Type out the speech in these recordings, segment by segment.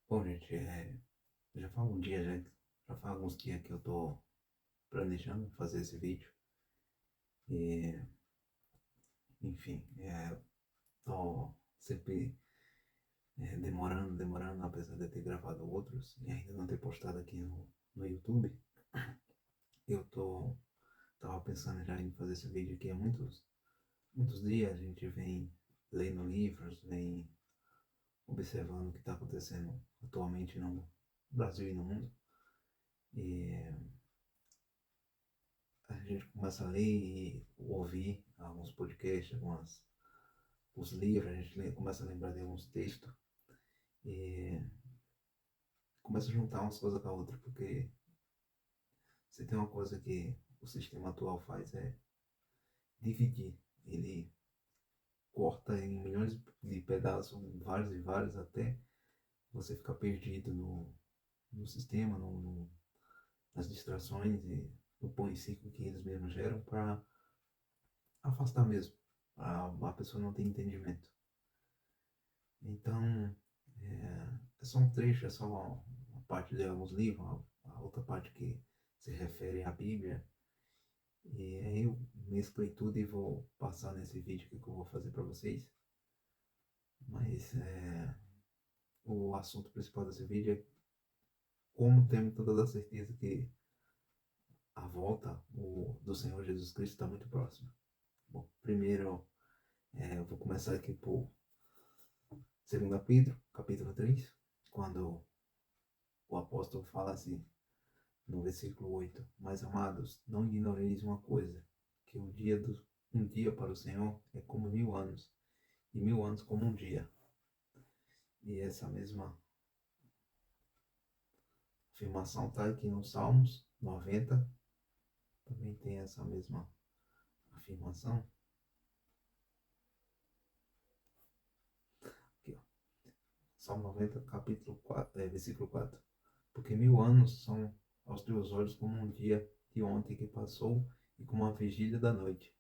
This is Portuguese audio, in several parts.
Bom, gente, já faz um dia, já faz alguns dias que eu tô planejando fazer esse vídeo. E, enfim, tô sempre demorando, apesar de eu ter gravado outros e ainda não ter postado aqui no YouTube. Eu tava pensando já em fazer esse vídeo aqui há muitos dias. A gente vem lendo livros, vem observando o que está acontecendo atualmente no Brasil e no mundo. E a gente começa a ler e ouvir alguns podcasts, os livros, a gente começa a lembrar de alguns textos e começa a juntar umas coisas com a outra, porque se tem uma coisa que o sistema atual faz é dividir. Ele corta em milhões de pedaços, vários e vários, até você ficar perdido no sistema, nas distrações e no pão e circo que eles mesmos geram para afastar mesmo. A pessoa não tem entendimento. Então, é só um trecho, é só uma parte de alguns livros, a outra parte que se refere à Bíblia. E aí eu mesclei tudo e vou passar nesse vídeo que eu vou fazer para vocês. Mas o assunto principal desse vídeo é como temos toda a certeza que a volta do Senhor Jesus Cristo está muito próxima. Bom, primeiro eu vou começar aqui por 2 Pedro, capítulo 3, quando o apóstolo fala assim, no versículo 8: Mas amados, não ignoreis uma coisa, que um dia para o Senhor é como 1000 anos, e 1000 anos como um dia. E essa mesma afirmação está aqui no Salmos 90, também tem essa mesma afirmação. Aqui, ó. Salmo 90, capítulo 4, versículo 4. Porque 1000 anos são aos teus olhos como um dia de ontem que passou e como a vigília da noite.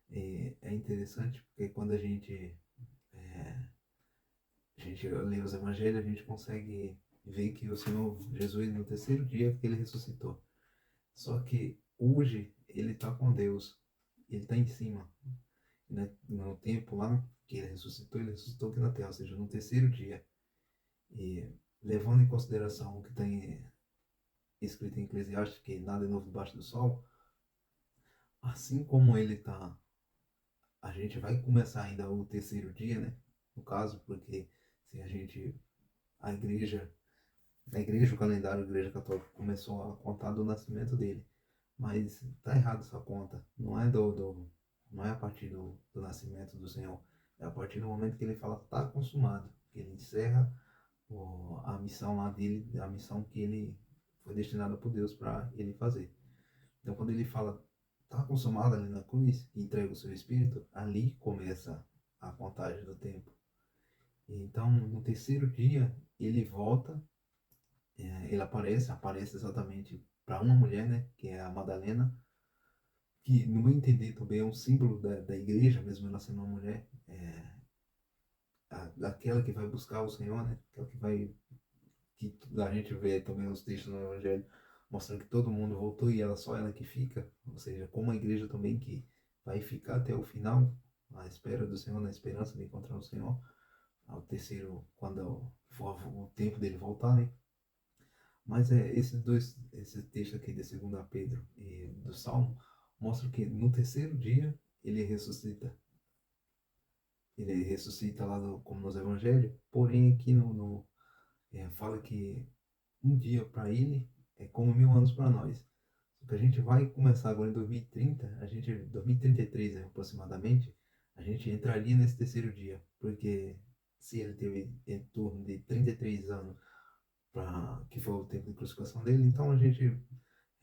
É interessante porque quando é, a gente lê os evangelhos, a gente consegue ver que o Senhor Jesus, no terceiro dia que ele ressuscitou. Só que hoje ele está com Deus, ele está em cima, né? No tempo lá que ele ressuscitou aqui na terra, ou seja, no terceiro dia. E levando em consideração o que está escrito em Eclesiastes, que nada é novo debaixo do sol, assim como ele está, a gente vai começar ainda o terceiro dia, né? No caso, porque se a gente, a igreja Na igreja, o calendário da Igreja Católica começou a contar do nascimento dele. Mas tá errado essa conta. Não é a partir do nascimento do Senhor. É a partir do momento que ele fala tá consumado. Que ele encerra a missão lá dele, a missão que ele foi destinada por Deus para ele fazer. Então quando ele fala tá consumado ali na cruz, e entrega o seu espírito, ali começa a contagem do tempo. Então no terceiro dia ele volta, ele aparece exatamente para uma mulher, né, que é a Madalena, que no meu entender também é um símbolo da igreja, mesmo ela sendo uma mulher, aquela que vai buscar o Senhor, né, aquela que a gente vê também os textos no Evangelho, mostrando que todo mundo voltou e só ela que fica, ou seja, como a igreja também que vai ficar até o final, à espera do Senhor, na esperança de encontrar o Senhor, ao terceiro, quando for o tempo dele voltar, né. Mas esse texto aqui de 2 Pedro e do Salmo, mostra que no terceiro dia ele ressuscita. Ele ressuscita lá como nos evangelhos, porém aqui fala que um dia para ele é como 1000 anos para nós. Só que a gente vai começar agora em 2030, 2033, né, aproximadamente, a gente entraria nesse terceiro dia, porque se ele teve em torno de 33 anos, que foi o tempo de crucificação dele, então a gente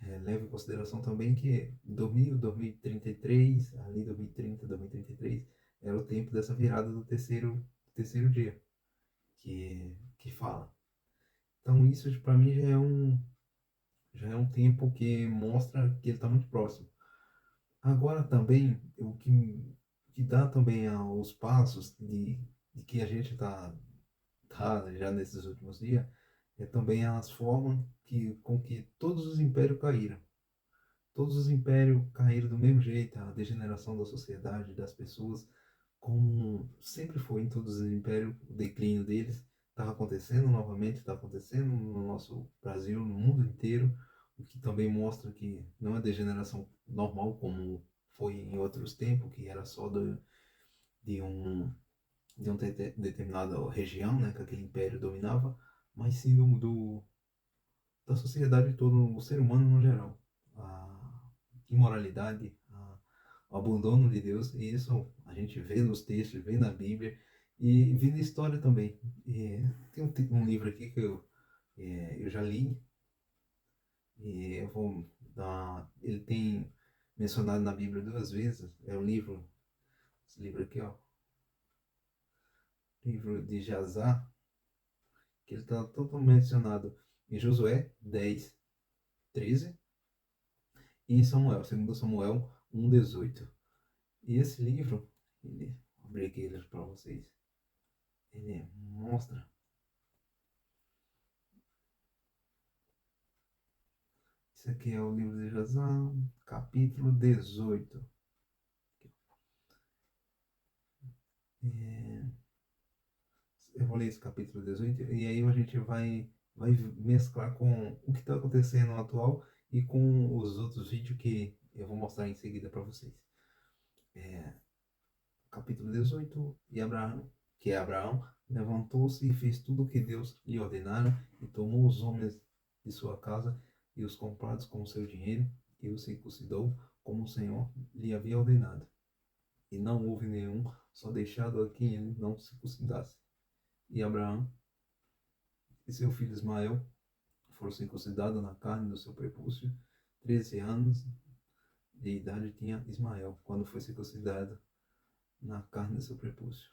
leva em consideração também que 2033, ali 2030, 2033, era o tempo dessa virada do terceiro dia, que fala. Então isso para mim já é um tempo que mostra que ele está muito próximo. Agora também, o que dá também aos passos de que a gente está observar já nesses últimos dias é também as formas com que todos os impérios caíram. Todos os impérios caíram do mesmo jeito, a degeneração da sociedade, das pessoas, como sempre foi em todos os impérios, o declínio deles estava acontecendo novamente, está acontecendo no nosso Brasil, no mundo inteiro, o que também mostra que não é degeneração normal como foi em outros tempos, que era só de um de uma determinada região, né, que aquele império dominava, mas sim da sociedade toda, o ser humano no geral. A imoralidade, o abandono de Deus, e isso a gente vê nos textos, vê na Bíblia e vê na história também. E tem um livro aqui que eu já li, e eu vou dar. Ele tem mencionado na Bíblia duas vezes. É o livro, esse livro aqui, ó, livro de Jazar, que ele está todo mencionado em Josué 10:13 e em Samuel, 2 Samuel 1:18. E esse livro, vou abrir aqui ele para vocês, ele mostra, isso aqui é o livro de Jazar, capítulo 18. É, eu vou ler esse capítulo 18 e aí a gente vai mesclar com o que está acontecendo no atual e com os outros vídeos que eu vou mostrar em seguida para vocês. É, capítulo 18, e Abraão, que é Abraão, levantou-se e fez tudo o que Deus lhe ordenara, e tomou os homens de sua casa e os comprados com o seu dinheiro, e os circuncidou, como o Senhor lhe havia ordenado. E não houve nenhum só deixado a quem ele não circuncidasse. E Abraão e seu filho Ismael foram circuncidados na carne do seu prepúcio. 13 anos de idade tinha Ismael, quando foi circuncidado na carne do seu prepúcio.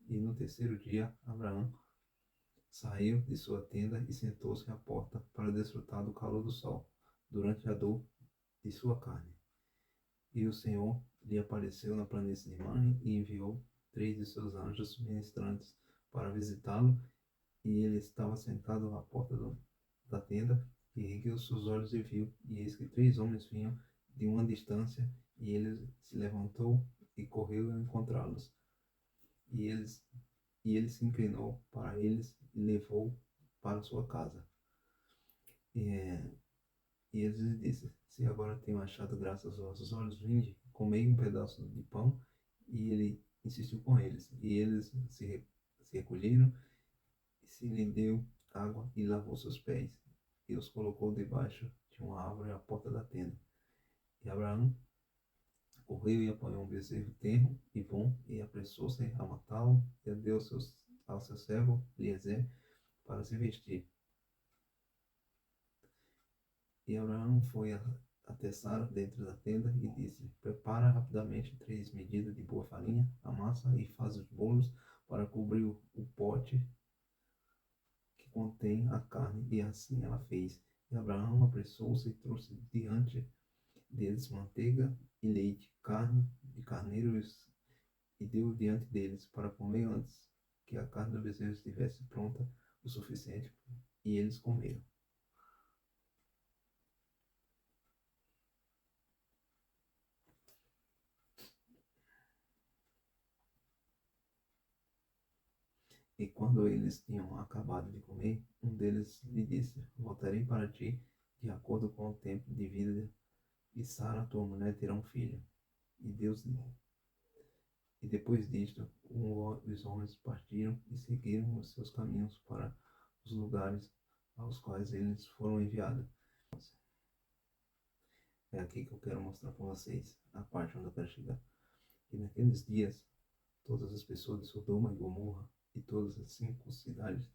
E no terceiro dia, Abraão saiu de sua tenda e sentou-se à porta para desfrutar do calor do sol, durante a dor de sua carne. E o Senhor lhe apareceu na planície de Mane e enviou 3 de seus anjos ministrantes para visitá-lo, e ele estava sentado à porta da tenda, e ergueu seus olhos e viu, e eis que 3 homens vinham de uma distância, e ele se levantou e correu a encontrá-los. E ele se inclinou para eles e levou para sua casa. É, e eles lhe disse: Se agora tenho achado graça aos vossos olhos, vinde, comei um pedaço de pão. E ele insistiu com eles. E eles se recolheram, e se lhe deu água e lavou seus pés. E os colocou debaixo de uma árvore à porta da tenda. E Abraão correu e apanhou um bezerro tenro e bom, e apressou-se a matá-lo, e deu ao seu servo Eliezer para se vestir. E Abraão foi até Sara dentro da tenda e disse: Prepara rapidamente 3 medidas de boa farinha, amassa e faz os bolos para cobrir o pote que contém a carne. E assim ela fez. E Abraão apressou-se e trouxe diante deles manteiga e leite, carne de carneiros, e deu diante deles para comer antes que a carne do bezerro estivesse pronta o suficiente. E eles comeram. E quando eles tinham acabado de comer, um deles lhe disse: Voltarei para ti, de acordo com o tempo de vida, e Sara, tua mulher, terá um filho. E depois disto, os homens partiram e seguiram os seus caminhos para os lugares aos quais eles foram enviados. É aqui que eu quero mostrar para vocês a parte onde eu quero chegar. E naqueles dias, todas as pessoas de Sodoma e Gomorra e todas as 5 cidades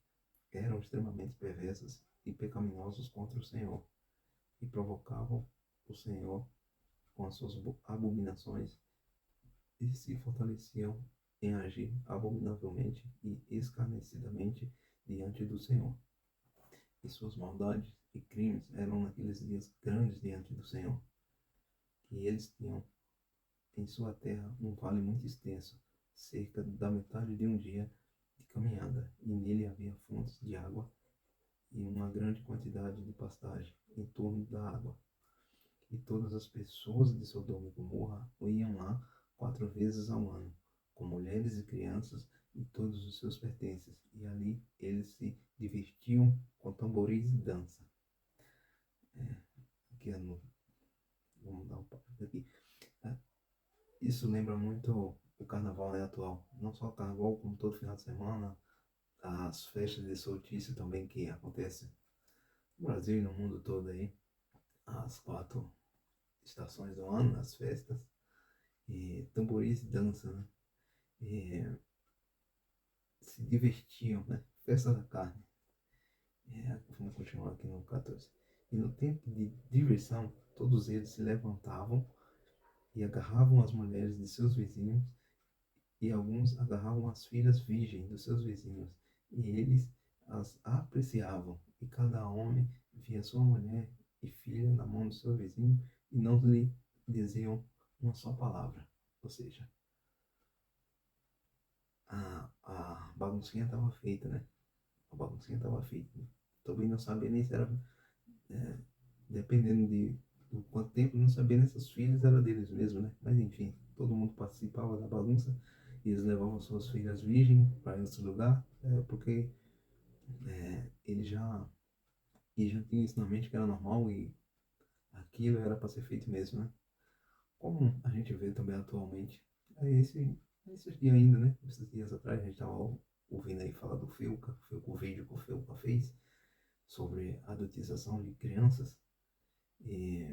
eram extremamente perversas e pecaminosos contra o Senhor, e provocavam o Senhor com as suas abominações, e se fortaleciam em agir abominavelmente e escarnecidamente diante do Senhor. E suas maldades e crimes eram naqueles dias grandes diante do Senhor, que eles tinham em sua terra um vale muito extenso, cerca da metade de um dia de caminhada, e nele havia fontes de água e uma grande quantidade de pastagem em torno da água. E todas as pessoas de Sodoma e Gomorra iam lá 4 vezes ao ano, com mulheres e crianças e todos os seus pertences, e ali eles se divertiam com tamboris e dança. Aqui vamos dar um passo aqui. Isso lembra muito o carnaval, né, atual. Não só o carnaval, como todo final de semana, as festas de solstício também que acontecem no Brasil e no mundo todo aí, as 4 estações do ano, as festas, e tamboris e dança, né? E se divertiam, né? Festa da carne. Vamos continuar aqui no 14. E no tempo de diversão, todos eles se levantavam e agarravam as mulheres de seus vizinhos, e alguns agarravam as filhas virgens dos seus vizinhos, e eles as apreciavam, e cada homem via sua mulher e filha na mão do seu vizinho, e não lhe diziam uma só palavra. Ou seja, a baguncinha estava feita, né? A baguncinha estava feita. Também não sabia nem se era, é, dependendo do quanto tempo, não sabia nem se os filhos eram deles mesmo, né? Mas enfim, todo mundo participava da bagunça, e eles levavam suas filhas virgens para esse lugar, porque eles já tinham isso na mente que era normal, e aquilo era para ser feito mesmo, né? Como a gente vê também atualmente. É esses dias ainda, né? Esses dias atrás a gente estava ouvindo aí falar do Felca, o vídeo que o Felca fez sobre a adultização de crianças. E,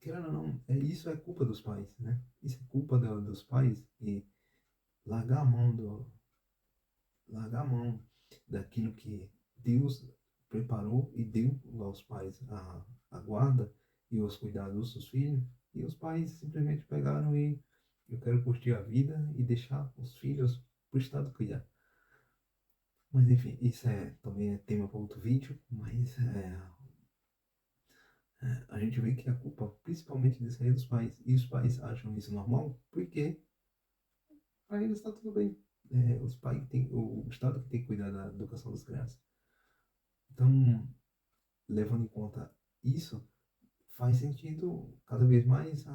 querendo ou não, isso é culpa dos pais, né? Isso é culpa dos pais, e largar a mão largar a mão daquilo que Deus preparou e deu aos pais, a guarda e os cuidados dos seus filhos, e os pais simplesmente pegaram e eu quero curtir a vida e deixar os filhos para o Estado cuidar. Mas enfim, isso também é tema para outro vídeo, mas a gente vê que a culpa principalmente disso aí é dos pais, e os pais acham isso normal porque para eles está tudo bem. Os pais têm, o Estado que tem que cuidar da educação das crianças. Então, levando em conta isso, faz sentido cada vez mais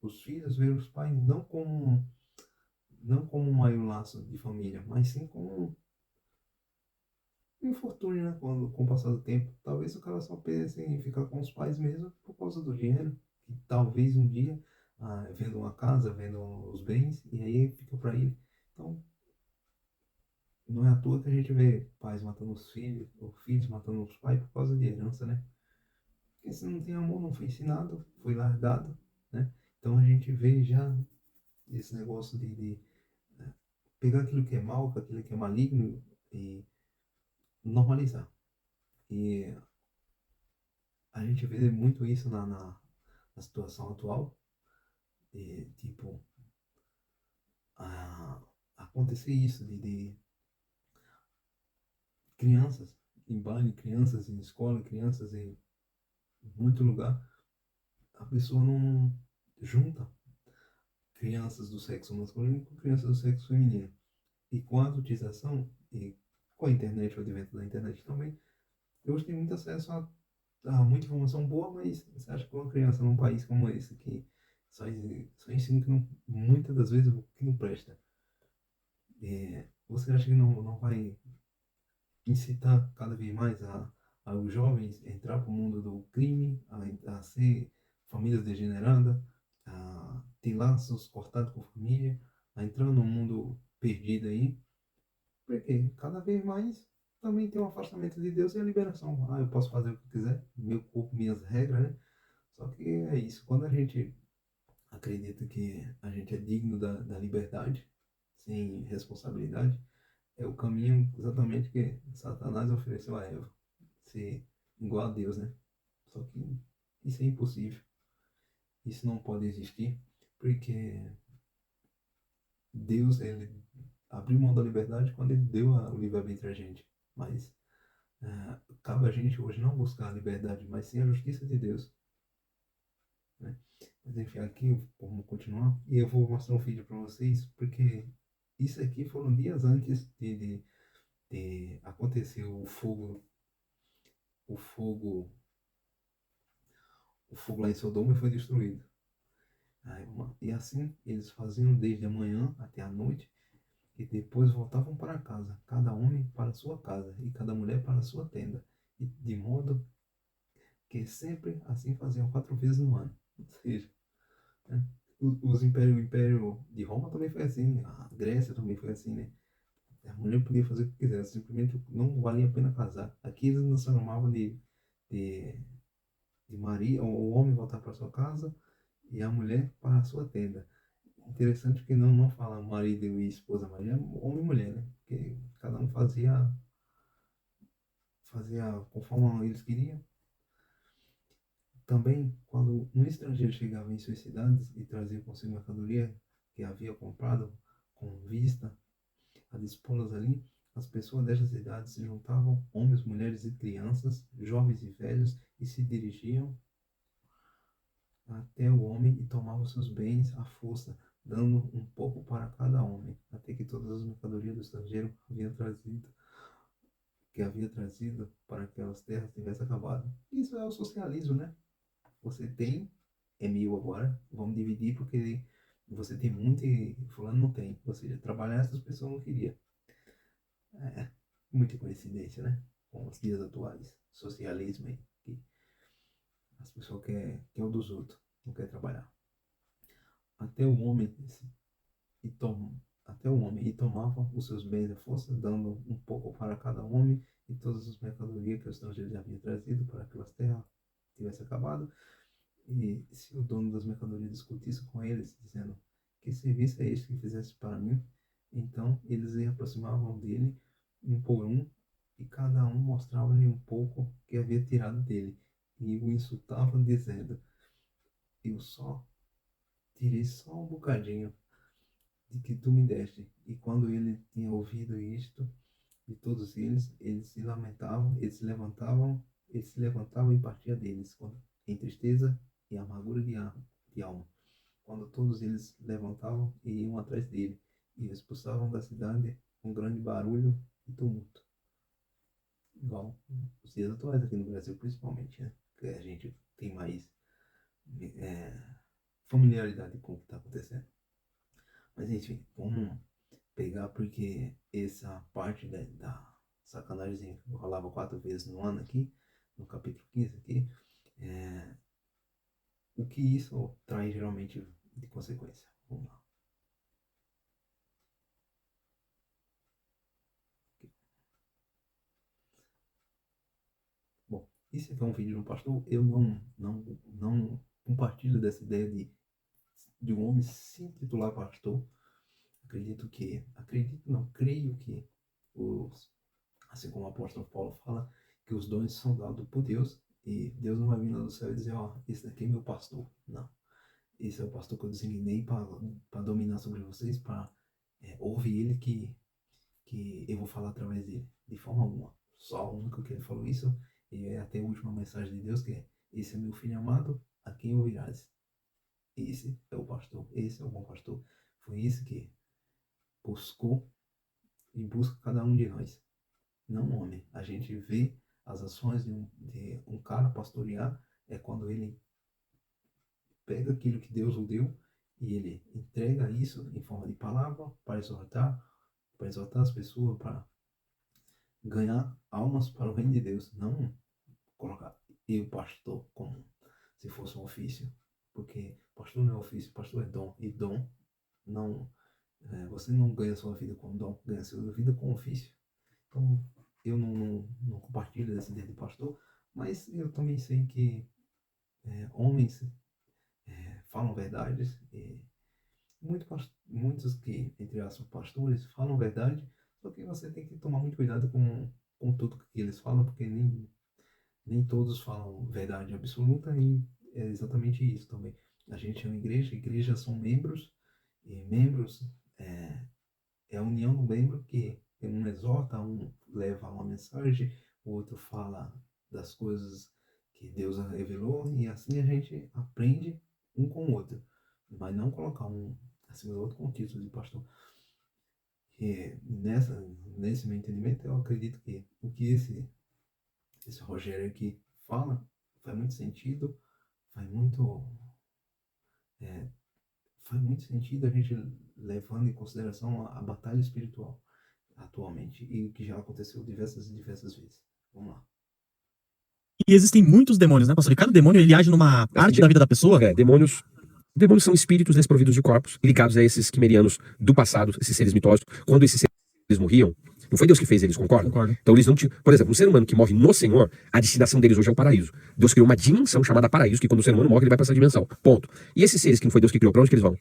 os filhos ver os pais não como um maior laço de família, mas sim como um infortúnio, né? Com o passar do tempo. Talvez o cara só pense em ficar com os pais mesmo por causa do dinheiro, que talvez um dia venda uma casa, venda os bens, e aí fica para ele. Então, não é à toa que a gente vê pais matando os filhos, ou filhos matando os pais por causa de herança, né? Porque se não tem amor, não foi ensinado, foi largado, né? Então a gente vê já esse negócio de pegar aquilo que é mal, aquilo que é maligno, e normalizar. E a gente vê muito isso na situação atual, tipo, acontecer isso de crianças em baile, crianças em escola, crianças em muito lugar, a pessoa não junta crianças do sexo masculino com crianças do sexo feminino. E com a adultização e com a internet, o advento da internet também, hoje tem muito acesso a muita informação boa, mas você acha que uma criança num país como esse, que só ensina que não, muitas das vezes o que não presta, você acha que não vai incitar cada vez mais os jovens a entrar para o mundo do crime, a ser famílias degeneradas, a ter laços cortados com a família, a entrar num mundo perdido aí? Porque cada vez mais também tem um afastamento de Deus e a liberação. Eu posso fazer o que eu quiser, meu corpo, minhas regras, né? Só que é isso. Quando a gente acredita que a gente é digno da liberdade, sem responsabilidade, é o caminho exatamente que Satanás ofereceu a Eva. Ser igual a Deus, né? Só que isso é impossível. Isso não pode existir, porque Deus, ele abriu mão da liberdade quando ele deu o livre-arbítrio a gente. Mas cabe a gente hoje não buscar a liberdade, mas sim a justiça de Deus, né? Mas enfim, aqui vamos continuar. E eu vou mostrar um vídeo para vocês, porque isso aqui foram dias antes de acontecer o fogo, o fogo lá em Sodoma foi destruído. E assim eles faziam desde a manhã até a noite, e depois voltavam para casa, cada homem para sua casa, e cada mulher para sua tenda, e de modo que sempre assim faziam 4 vezes no ano. Ou seja, né, o Império de Roma também foi assim, a Grécia também foi assim, né? A mulher podia fazer o que quisesse, simplesmente não valia a pena casar. Aqui eles não se chamavam de, de Maria, o homem voltar para sua casa e a mulher para a sua tenda. Interessante que não fala marido e esposa, mas é homem e mulher, né? Porque cada um fazia conforme eles queriam. Também, quando um estrangeiro chegava em suas cidades e trazia consigo mercadoria que havia comprado com vista a dispô-las ali, as pessoas dessas cidades se juntavam, homens, mulheres e crianças, jovens e velhos, e se dirigiam até o homem e tomavam seus bens à força, dando um pouco para cada homem, até que todas as mercadorias do estrangeiro havia trazido para aquelas terras tivesse acabado. Isso é o socialismo, né? Você tem, é mil agora, vamos dividir porque você tem muito e fulano não tem. Ou seja, trabalhar essas pessoas não queria. É, muita coincidência, né? Com os dias atuais. Socialismo aí, que as pessoas quer o dos outros, não quer trabalhar. Até o homem e tom, até o homem e tomava os seus bens à força, dando um pouco para cada homem e todas as mercadorias que os estrangeiros haviam trazido para aquelas terras tivesse acabado. E se o dono das mercadorias discutisse com eles, dizendo: que serviço é este que fizeste para mim? Então eles se aproximavam dele, um por um, e cada um mostrava-lhe um pouco que havia tirado dele, e o insultavam, dizendo: eu só tirei só um bocadinho de que tu me deste. E quando ele tinha ouvido isto de todos eles, eles se levantavam e partia deles, em tristeza e amargura de alma. Quando todos eles levantavam e iam atrás dele, e o expulsavam da cidade com grande barulho e tumulto. Igual os dias atuais aqui no Brasil, principalmente, né? Que a gente tem mais é, familiaridade com o que está acontecendo. Mas enfim, vamos pegar porque essa parte da sacanagem que rolava 4 vezes no ano aqui, no capítulo 15 aqui, é, o que isso traz geralmente de consequência. Vamos lá. Bom, esse aqui é um vídeo de um pastor. Eu não compartilho dessa ideia de um homem se intitular pastor. Acredito não, creio que, assim como o apóstolo Paulo fala, que os dons são dados por Deus e Deus não vai vir lá do céu e dizer: ó, esse daqui é meu pastor. Não. Esse é o pastor que eu designei para dominar sobre vocês, para ouvir ele que eu vou falar através dele, de forma alguma. Só o único que ele falou isso, e é até a última mensagem de Deus, que é: esse é meu filho amado, a quem ouvirás. Esse é o pastor, esse é o bom pastor. Foi esse que buscou e busca cada um de nós, não um homem. A gente vê as ações de um cara pastorear, é quando ele pega aquilo que Deus o deu e ele entrega isso em forma de palavra para exortar as pessoas, para ganhar almas para o reino de Deus, não colocar eu, pastor, como se fosse um ofício, porque pastor não é ofício, pastor é dom, e dom não, você não ganha sua vida com dom, ganha sua vida com ofício. Então, eu não compartilho dessa ideia de pastor, mas eu também sei que homens falam verdades, e muitos que, entre aspas, pastores, falam verdade, só que você tem que tomar muito cuidado com tudo que eles falam, porque nem todos falam verdade absoluta, e é exatamente isso também. A gente é uma igreja, igrejas são membros, e membros é a união do membro que um exorta, um leva uma mensagem, o outro fala das coisas que Deus revelou, e assim a gente aprende um com o outro, mas não colocar um acima do outro com o título de pastor. Nesse meu entendimento, eu acredito que o que esse Rogério aqui fala faz muito sentido, faz muito, é, faz muito sentido a gente levando em consideração a batalha espiritual atualmente e o que já aconteceu diversas e diversas vezes. Vamos lá. E existem muitos demônios, né, pastor? E cada demônio, ele age numa parte da vida da pessoa. Demônios são espíritos desprovidos de corpos, ligados a esses quimerianos do passado, esses seres mitológicos. Quando esses seres morriam, não foi Deus que fez eles, concorda? Concordo. Então eles não tinham... Por exemplo, um ser humano que morre no Senhor, a destinação deles hoje é o paraíso. Deus criou uma dimensão chamada paraíso, que quando o ser humano morre, ele vai para essa dimensão. Ponto. E esses seres que não foi Deus que criou, para onde que eles vão?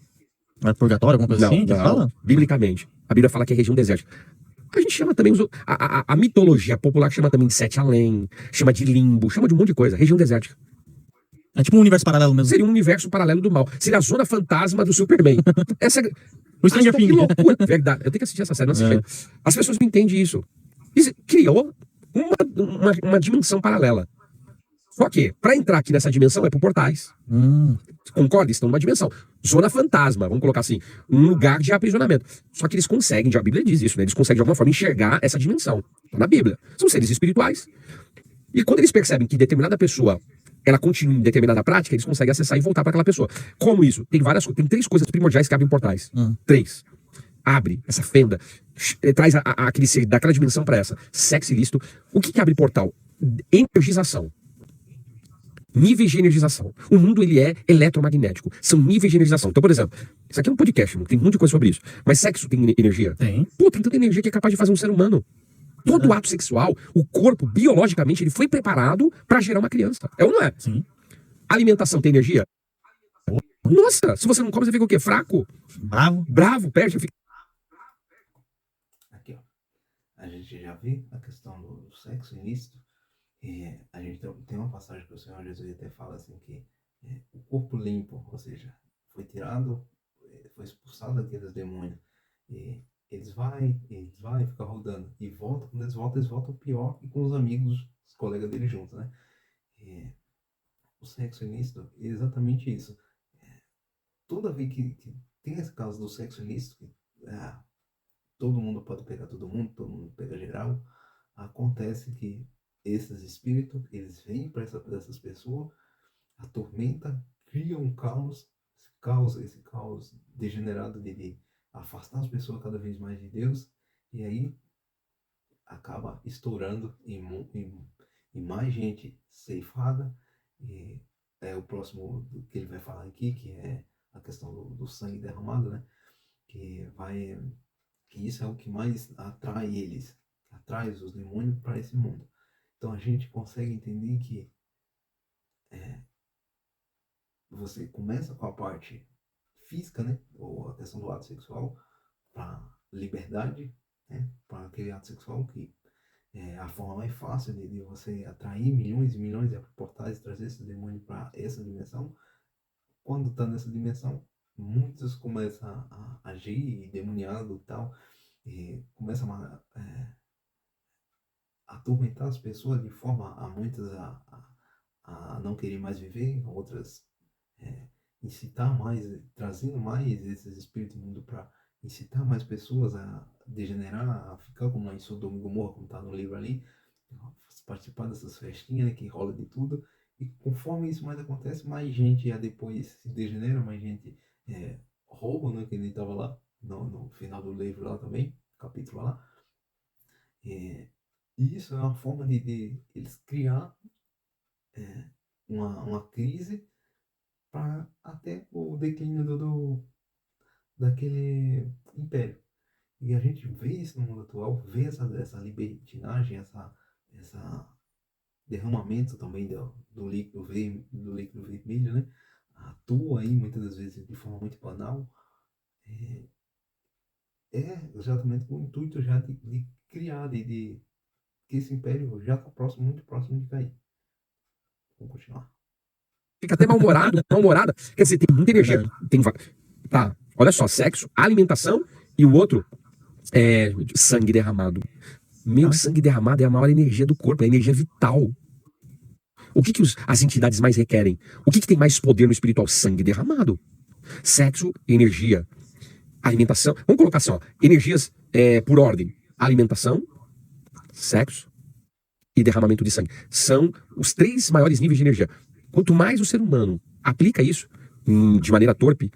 É purgatório, alguma coisa assim? Que fala? Biblicamente. A Bíblia fala que é região desértica. A gente chama também, a mitologia popular chama também de Sete Além, chama de limbo, chama de um monte de coisa. Região desértica. É tipo um universo paralelo mesmo. Seria um universo paralelo do mal. Seria a zona fantasma do Superman. Essa... O Stranger Que Things. loucura. Verdade. Eu tenho que assistir essa série, não assisti. As pessoas não entendem isso. Isso criou uma dimensão paralela. Só que, para entrar aqui nessa dimensão, é por portais. Concorda? Estão numa dimensão. Zona fantasma, vamos colocar assim. Um lugar de aprisionamento. Só que eles conseguem, a Bíblia diz isso, né? Eles conseguem de alguma forma enxergar essa dimensão. Tá na Bíblia. São seres espirituais. E quando eles percebem que determinada pessoa ela continua em determinada prática, eles conseguem acessar e voltar para aquela pessoa. Como isso? Tem 3 coisas primordiais que abrem portais. 3. Abre essa fenda, traz aquele ser daquela dimensão para essa. Sexo ilícito. O que abre portal? Energização. Níveis de energização. O mundo, ele é eletromagnético. São níveis de energização. Então, por exemplo, isso aqui é um podcast, tem muita coisa sobre isso. Mas sexo tem energia? Tem. Pô, tem tanta energia que é capaz de fazer um ser humano. Todo ato sexual, o corpo, biologicamente, ele foi preparado para gerar uma criança. É ou não é? Sim. Alimentação tem energia? Nossa, se você não come, você fica o quê? Fraco? Bravo, perde. Aqui, ó. A gente já viu a questão do sexo ilícito. A gente tem uma passagem que o Senhor Jesus até fala assim que o corpo limpo, ou seja, foi tirado, foi expulsado daqueles demônios. Eles vai ficar rodando e voltam. Quando eles voltam pior e com os amigos, os colegas dele juntos, né? O sexo ilícito é exatamente isso. Toda vez que tem esse caso do sexo ilícito, todo mundo pode pegar todo mundo pega geral, acontece que esses espíritos, eles vêm para essas pessoas, atormenta, criam um caos, esse caos degenerado de afastar as pessoas cada vez mais de Deus, e aí acaba estourando em mais gente ceifada. E é o próximo que ele vai falar aqui, que é a questão do sangue derramado, né? Que isso é o que mais atrai os demônios para esse mundo. Então a gente consegue entender que você começa com a parte física, né? Ou a questão do ato sexual, para liberdade, né? Para aquele ato sexual que é a forma mais fácil de você atrair milhões e milhões de portais e trazer esse demônio para essa dimensão. Quando está nessa dimensão, muitos começam a agir demoniado e tal, e começam a atormentar as pessoas de forma a muitas a não querer mais viver, outras incitar mais, trazendo mais esses espíritos do mundo para incitar mais pessoas a degenerar, a ficar como em Sodoma e Gomorra, como está no livro ali, participar dessas festinhas, né, que rola de tudo. E conforme isso mais acontece, mais gente já depois se degenera, mais gente rouba, né, que nem estava lá no final do livro lá também, capítulo lá. E isso é uma forma de eles criar uma crise para até o declínio daquele império. E a gente vê isso no mundo atual, vê essa libertinagem, essa derramamento também do líquido vermelho, né? Atua aí muitas das vezes de forma muito banal. Exatamente com o intuito já de criar, que esse império já está muito próximo de cair. Vamos continuar. Fica até mal-humorada. Quer dizer, tem muita energia. Tá, olha só, sexo, alimentação e o outro é sangue derramado. Sangue derramado é a maior energia do corpo, é a energia vital. O que as entidades mais requerem? O que tem mais poder no espiritual? Sangue derramado. Sexo, energia. Alimentação. Vamos colocar assim, ó, energias por ordem: alimentação, sexo e derramamento de sangue. São os 3 maiores níveis de energia. Quanto mais o ser humano aplica isso de maneira torpe,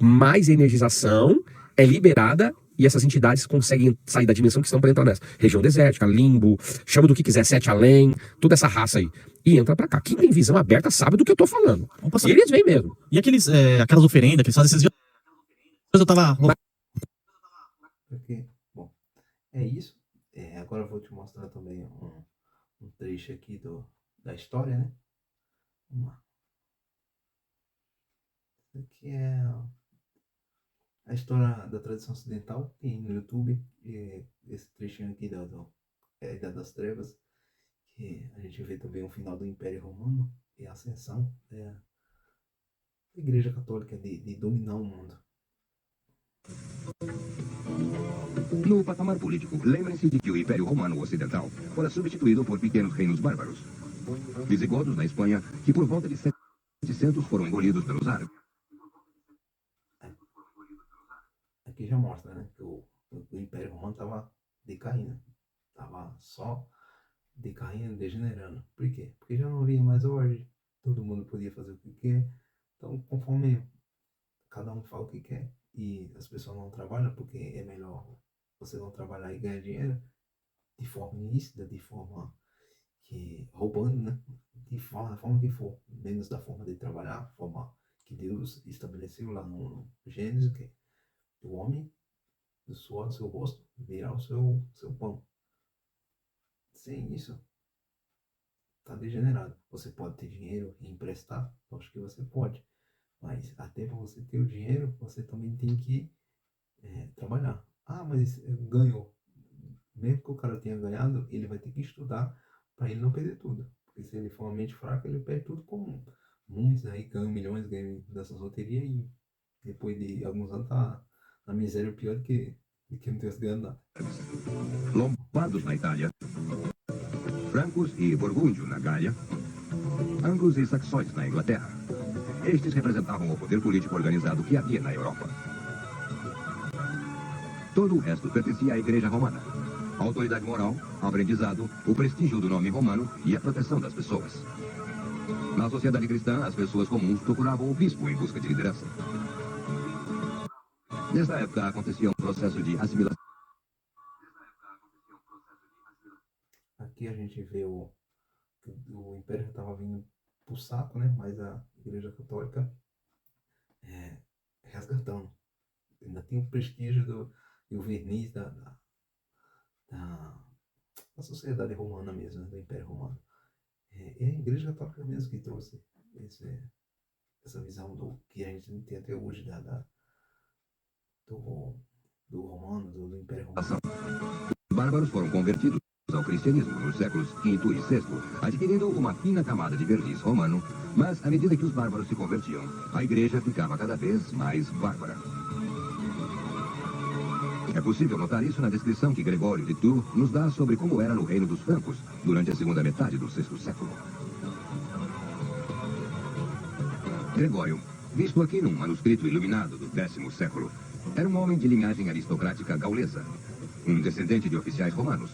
mais energização é liberada e essas entidades conseguem sair da dimensão que estão para entrar nessa. Região desértica, limbo, chama do que quiser, sete além, toda essa raça aí. E entra pra cá. Quem tem visão aberta sabe do que eu tô falando. E eles vêm mesmo. E aquelas oferendas que eles fazem esses dias? Eu tava. Porque, bom, é isso. Agora eu vou te mostrar também um trecho aqui da história, né? Vamos lá. Isso aqui é a história da tradição ocidental, tem no YouTube, esse trechinho aqui da Idade das Trevas, que a gente vê também o final do Império Romano e a ascensão da Igreja Católica de dominar o mundo. No patamar político, lembrem-se de que o Império Romano Ocidental fora substituído por pequenos reinos bárbaros. Visigodos na Espanha, que por volta de 700 foram engolidos pelos árabes. Aqui já mostra, né, que o Império Romano estava decaindo, estava só decaindo, degenerando. Por quê? Porque já não havia mais ordem, todo mundo podia fazer o que quer. Então, conforme cada um fala o que quer e as pessoas não trabalham, porque é melhor você não trabalhar e ganhar dinheiro de forma ilícita, de forma que roubando, né? De forma que for, menos da forma de trabalhar, forma que Deus estabeleceu lá no Gênesis, que o homem do suor do seu rosto virá o seu pão. Sem isso, tá degenerado. Você pode ter dinheiro e emprestar, acho que você pode, mas até para você ter o dinheiro, você também tem que trabalhar. Ah, mas ganhou. Mesmo que o cara tenha ganhado, ele vai ter que estudar para ele não perder tudo. Porque se ele for uma mente fraca, ele perde tudo como muitos aí ganham milhões, ganham dessas loterias e depois de alguns anos tá na miséria pior do que não ter ganhando nada. Lombardos na Itália, francos e borgúndio na Gália, anglos e saxões na Inglaterra. Estes representavam o poder político organizado que havia na Europa. Todo o resto pertencia à Igreja Romana. A autoridade moral, o aprendizado, o prestígio do nome romano e a proteção das pessoas. Na sociedade cristã, as pessoas comuns procuravam o bispo em busca de liderança. Nesta época acontecia um processo de assimilação. Aqui a gente vê o Império já estava vindo pro saco, né? Mas a Igreja Católica resgatando. Ainda tem o prestígio e o verniz da sociedade romana mesmo, né? Do Império Romano. É a Igreja Católica mesmo que trouxe essa visão do que a gente tem até hoje do romano, do Império Romano. Os bárbaros foram convertidos ao cristianismo nos séculos V e VI, adquirindo uma fina camada de verniz romano, mas à medida que os bárbaros se convertiam, a igreja ficava cada vez mais bárbara. É possível notar isso na descrição que Gregório de Tours nos dá sobre como era no reino dos francos durante a segunda metade do VI século. Gregório, visto aqui num manuscrito iluminado do X século, era um homem de linhagem aristocrática gaulesa, um descendente de oficiais romanos,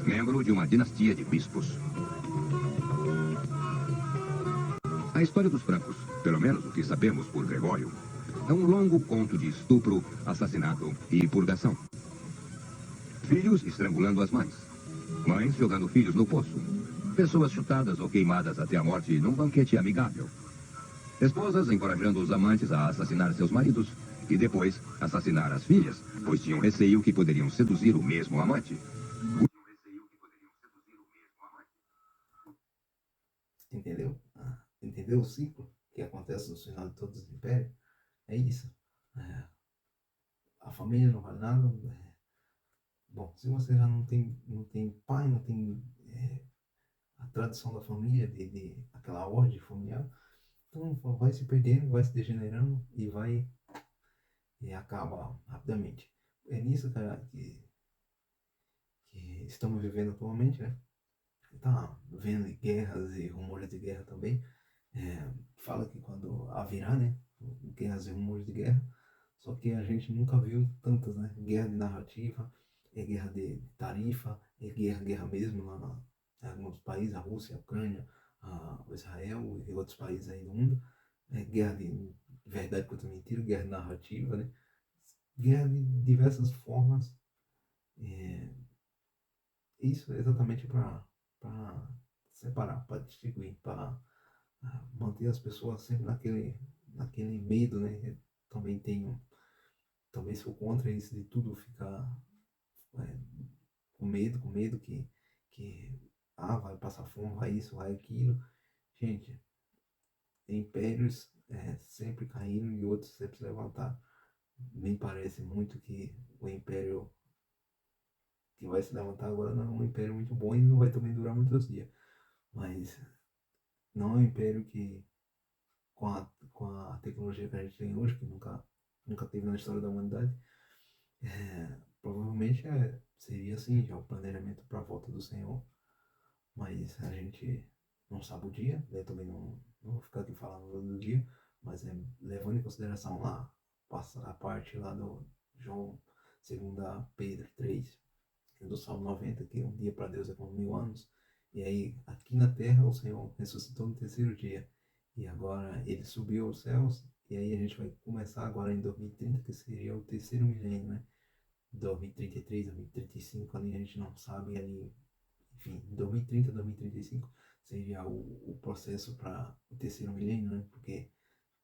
membro de uma dinastia de bispos. A história dos francos, pelo menos o que sabemos por Gregório, é um longo conto de estupro, assassinato e purgação. Filhos estrangulando as mães, mães jogando filhos no poço, pessoas chutadas ou queimadas até a morte num banquete amigável, esposas encorajando os amantes a assassinar seus maridos e depois assassinar as filhas, pois tinham receio que poderiam seduzir o mesmo amante. Entendeu? Entendeu o ciclo que acontece no final de todos os impérios? É isso. A família não vale nada. Bom, se você já não tem pai, não tem a tradição da família, de aquela ordem familiar, então vai se perdendo, vai se degenerando e acaba rapidamente. É nisso, cara, que estamos vivendo atualmente, né? Tá vendo guerras e rumores de guerra também. Fala que quando haverá, né? Guerras e rumores de guerra. Só que a gente nunca viu tantas, né? Guerra de narrativa. é guerra de tarifa, é guerra mesmo lá em alguns países, a Rússia, a Ucrânia, o Israel e outros países aí do mundo. É guerra de verdade contra mentira, guerra narrativa, né? Guerra de diversas formas. É, isso é exatamente para separar, para distinguir, para manter as pessoas sempre naquele medo, né? Também tenho, também sou contra isso de tudo ficar é, com medo que vai passar fome, vai isso, vai aquilo. Gente, impérios sempre caíram e outros sempre se levantaram. Me parece muito que o império que vai se levantar agora não é um império muito bom e não vai também durar muitos dias. Mas não é um império que, com a tecnologia que a gente tem hoje, que nunca teve na história da humanidade, provavelmente seria assim já o planejamento para a volta do Senhor. Mas a gente não sabe o dia, eu também não vou ficar aqui falando do dia, mas levando em consideração lá, passa a parte lá do João 2 Pedro 3, do Salmo 90, que um dia para Deus é como 1000 anos. E aí, aqui na terra, o Senhor ressuscitou no terceiro dia. E agora ele subiu aos céus. E aí a gente vai começar agora em 2030, que seria o terceiro milênio, né? 2033, 2035, ali a gente não sabe. Ali, enfim, 2030, 2035 seria o processo para o terceiro milênio, né? Porque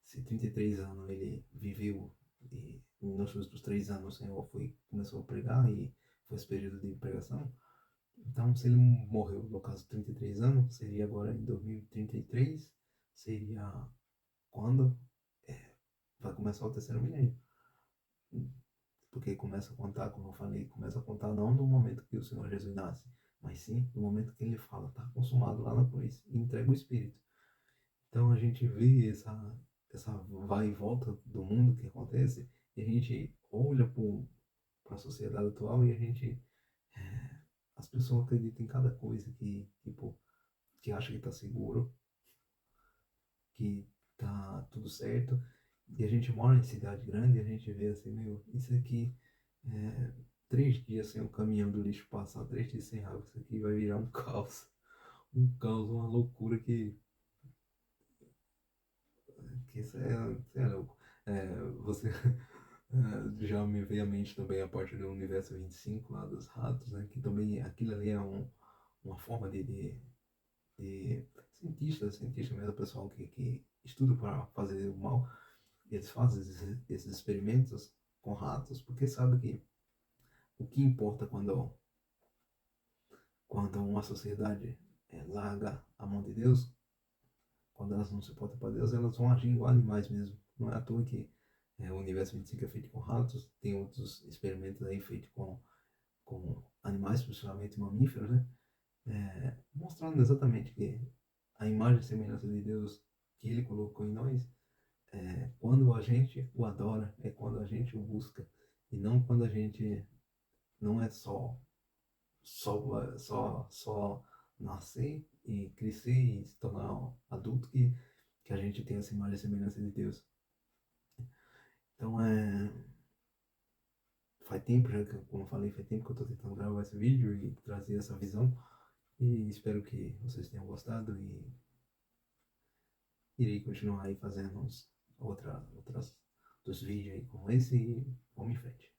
se 33 anos ele viveu e nos últimos 3 anos o Senhor começou a pregar e foi esse período de pregação. Então, se ele morreu, no caso, 33 anos, seria agora em 2033, seria quando vai começar o terceiro milênio. Porque começa a contar, como eu falei, começa a contar não no momento que o Senhor Jesus nasce, mas sim no momento que ele fala, está consumado lá na cruz, e entrega o Espírito. Então a gente vê essa vai e volta do mundo que acontece, e a gente olha para a sociedade atual e a gente. As pessoas acreditam em cada coisa que, tipo, que acha que está seguro, que tá tudo certo. E a gente mora em cidade grande e a gente vê assim, meu, isso aqui, 3 dias sem o caminhão do lixo passar, 3 dias sem água, isso aqui vai virar um caos. Um caos, uma loucura que isso é louco. Você já me veio à mente também a parte do universo 25 lá dos ratos, né? Que também aquilo ali é uma forma de cientista mesmo, pessoal que estuda para fazer o mal. Eles fazem esses experimentos com ratos porque sabe que o que importa quando uma sociedade larga a mão de Deus, quando elas não se portam para Deus, elas vão agir igual animais mesmo. Não é à toa que o universo 25 é feito com ratos, tem outros experimentos aí feitos com animais, principalmente mamíferos, né? Mostrando exatamente que a imagem e semelhança de Deus que Ele colocou em nós, quando a gente o adora, é quando a gente o busca, e não quando a gente não é só nascer e crescer e se tornar um adulto que a gente tem essa imagem e semelhança de Deus. Então faz tempo já que, como eu falei, faz tempo que eu estou tentando gravar esse vídeo e trazer essa visão, e espero que vocês tenham gostado e irei continuar aí fazendo outros vídeos aí como esse e vamos em frente.